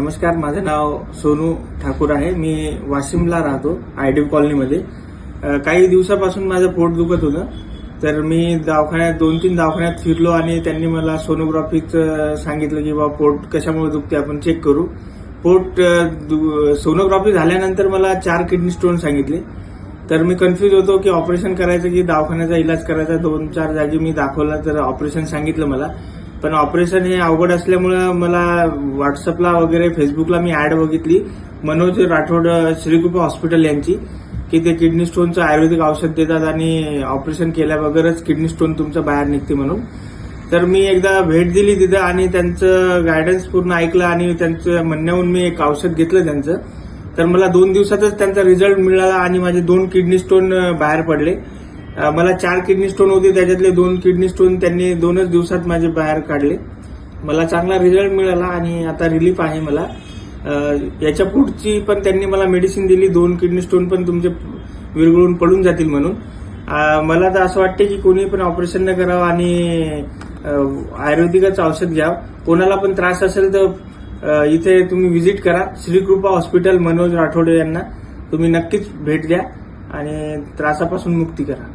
नमस्कार, माझं नाव सोनू ठाकूर आहे. मी वाशिमला राहतो, आयडी कॉलनीमध्ये. काही दिवसापासून माझं पोट दुखत होतं, तर मी दवाखान्यात 2-3 दवाखान्यात फिरलो आणि त्यांनी मला सोनोग्राफीचं सांगितलं की बाबा पोट कशामुळे दुखते आपण चेक करू. सोनोग्राफी झाल्यानंतर मला 4 किडनी स्टोन सांगितले. तर मी कन्फ्यूज होतो की ऑपरेशन करायचं की दवाखान्याचा इलाज करायचा. 2-4 जागी मी दाखवला तर ऑपरेशन सांगितलं मला. पण ऑपरेशन हे अवघड असल्यामुळं मला व्हॉट्सअपला वगैरे फेसबुकला मी ऍड बघितली मनोज राठोड श्रीकृपा हॉस्पिटल यांची, की ते किडनी स्टोनचं आयुर्वेदिक औषध देतात आणि ऑपरेशन केल्याबरोबरच किडनी स्टोन तुमचं बाहेर निघते म्हणून. तर मी एकदा भेट दिली तिथं आणि त्यांचं गायडन्स पूर्ण ऐकलं आणि त्यांचं म्हणण्याहून मी एक औषध घेतलं त्यांचं. तर मला 2 दिवसातच त्यांचा रिझल्ट मिळाला आणि माझे 2 किडनी स्टोन बाहेर पडले. मला 4 किडनी स्टोन होते, त्याच्यातले 2 किडनी स्टोन त्यांनी 2च दिवसात माझे बाहेर काढले. मला चांगला रिझल्ट मिळाला आणि आता रिलीफ आहे मला. याच्या पुढची पण त्यांनी मला मेडिसिन दिली, 2 किडनी स्टोन पण तुमचे विरघळून पडून जातील म्हणून. मला तर असं वाटतं की कोणी पण ऑपरेशन न करावं आणि आयुर्वेदिकच औषध घ्यावं. कोणाला पण त्रास असेल तर इथे तुम्ही व्हिजिट करा, श्रीकृपा हॉस्पिटल मनोज राठोड यांना तुम्ही नक्कीच भेट द्या आणि त्रासापासून मुक्ती करा.